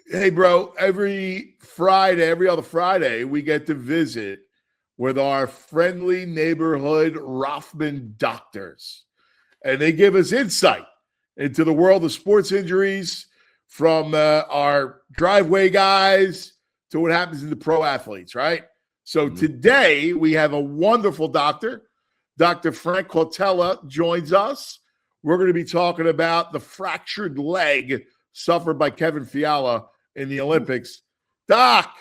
Hey, bro, every Friday, every other Friday, we get to visit with our friendly neighborhood Rothman doctors. And they give us insight into the world of sports injuries from our driveway guys to what happens in the pro athletes, right? So today we have a wonderful doctor. Dr. Frank Cautela joins us. We're going to be talking about the fractured leg suffered by Kevin Fiala in the Olympics. Doc,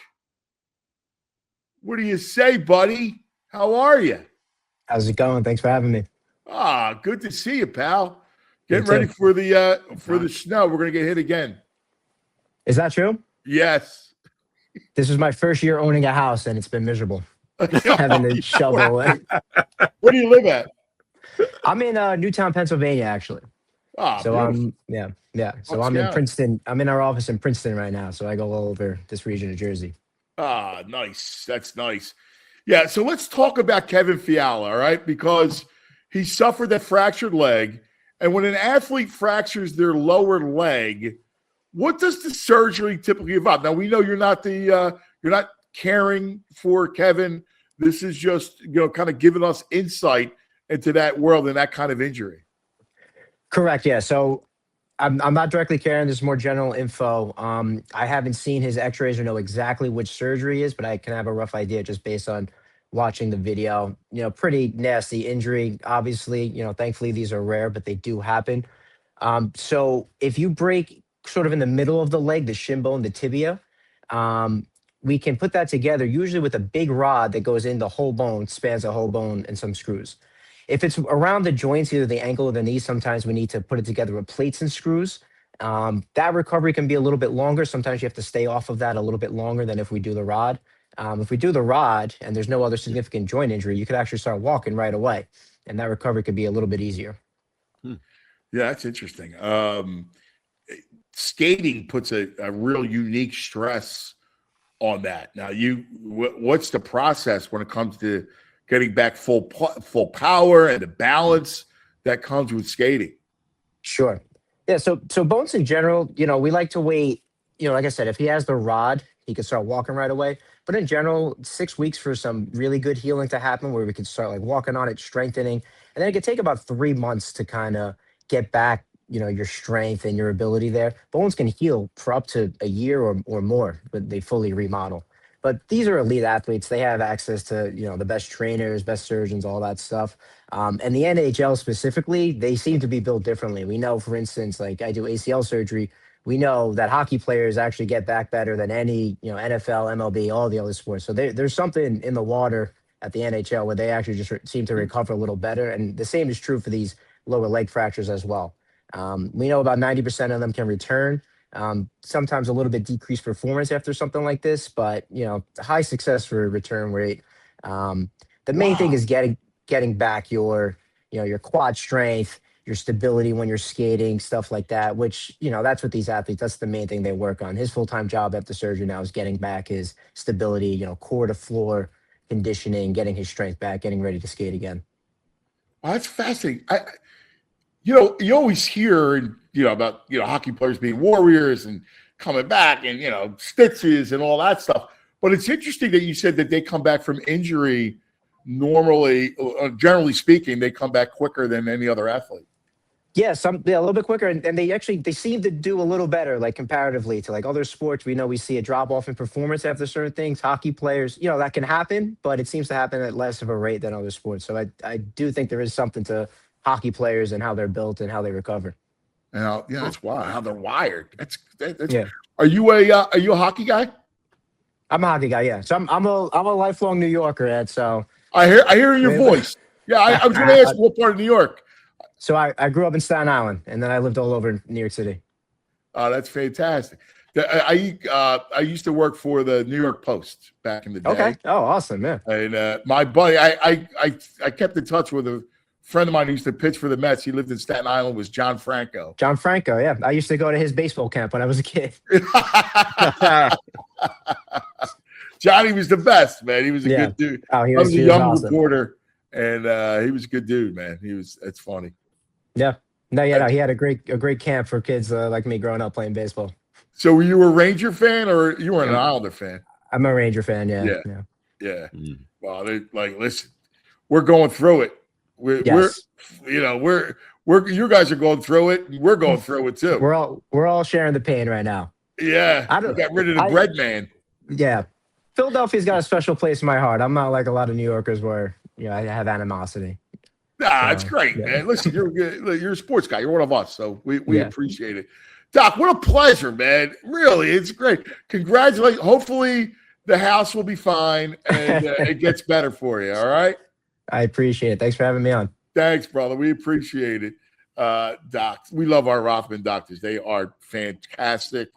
what do you say, buddy? How are you? How's it going? Thanks for having me. Good to see you, pal. You Getting too. ready for the snow. We're going to get hit again. Is that true? Yes. This is my first year owning a house, and it's been miserable. Having to shovel it. Where do you live at? I'm in Newtown, Pennsylvania, actually. So beautiful. So I'm in Princeton. I'm in our office in Princeton right now. So I go all over this region of Jersey. Nice. That's nice. Yeah. So let's talk about Kevin Fiala, all right? Because he suffered that fractured leg, and when an athlete fractures their lower leg, what does the surgery typically involve? Now we know you're not caring for Kevin. This is just kind of giving us insight into that world and that kind of injury. Correct. Yeah. So I'm not directly caring. This is more general info. I haven't seen his X-rays or know exactly which surgery is, but I can have a rough idea just based on watching the video. Pretty nasty injury. Obviously, thankfully these are rare, but they do happen. So if you break sort of in the middle of the leg, the shin bone, the tibia, we can put that together usually with a big rod that goes in the whole bone, spans the whole bone, and some screws. If it's around the joints, either the ankle or the knee, sometimes we need to put it together with plates and screws. That recovery can be a little bit longer. Sometimes you have to stay off of that a little bit longer than if we do the rod. If we do the rod and there's no other significant joint injury, you could actually start walking right away, and that recovery could be a little bit easier. Yeah, that's interesting. Skating puts a real unique stress on that. Now, what's the process when it comes to getting back full power and the balance that comes with skating? Sure. Yeah. So bones in general, we like to wait. Like I said, if he has the rod, he can start walking right away. But in general, 6 weeks for some really good healing to happen, where we can start like walking on it, strengthening, and then it could take about 3 months to kind of get back, your strength and your ability there. Bones can heal for up to a year or more, but they fully remodel. But these are elite athletes. They have access to, the best trainers, best surgeons, all that stuff. And the NHL specifically, they seem to be built differently. We know, for instance, like I do ACL surgery. We know that hockey players actually get back better than any, NFL, MLB, all the other sports. So there's something in the water at the NHL where they actually just seem to recover a little better. And the same is true for these lower leg fractures as well. We know about 90% of them can return. Sometimes a little bit decreased performance after something like this, but high success for a return rate. The main thing is getting back your quad strength, your stability when you're skating, stuff like that, which, that's what these athletes, that's the main thing they work on. His full-time job after surgery now is getting back his stability, core to floor conditioning, getting his strength back, getting ready to skate again. Oh, that's fascinating. You always hear, about, hockey players being warriors and coming back and, stitches and all that stuff. But it's interesting that you said that they come back from injury normally, generally speaking, they come back quicker than any other athlete. Yeah, a little bit quicker, and they seem to do a little better, like comparatively to like other sports. We see a drop off in performance after certain things. Hockey players, that can happen, but it seems to happen at less of a rate than other sports. So I do think there is something to hockey players and how they're built and how they recover. That's wild how they're wired. That's yeah. Are you a hockey guy? I'm a hockey guy. Yeah, so I'm a lifelong New Yorker, Ed. So I hear in your voice. Yeah, I was going to ask what part of New York. So I grew up in Staten Island, and then I lived all over New York City. Oh, that's fantastic. I used to work for the New York Post back in the day. Okay. Oh, awesome, man. And my buddy, I kept in touch with a friend of mine who used to pitch for the Mets. He lived in Staten Island. Was John Franco. John Franco, yeah. I used to go to his baseball camp when I was a kid. Johnny was the best, man. He was a good dude. Oh, I was a young awesome reporter, and he was a good dude, man. It's funny. Yeah. No, he had a great camp for kids like me growing up playing baseball. So were you a Ranger fan or you were an Islander fan? I'm a Ranger fan. Yeah. Yeah. Yeah. Yeah. Well, they like listen, we're going through it. Yes. We're you guys are going through it. And we're going through it too. We're all sharing the pain right now. Yeah. We got rid of the bread man. Yeah. Philadelphia's got a special place in my heart. I'm not like a lot of New Yorkers where, I have animosity. Nah, it's great, man. Listen, you're a sports guy. You're one of us, so we appreciate it. Doc, what a pleasure, man. Really, it's great. Congratulations. Hopefully the house will be fine and it gets better for you, all right? I appreciate it. Thanks for having me on. Thanks, brother. We appreciate it. Doc, we love our Rothman doctors. They are fantastic.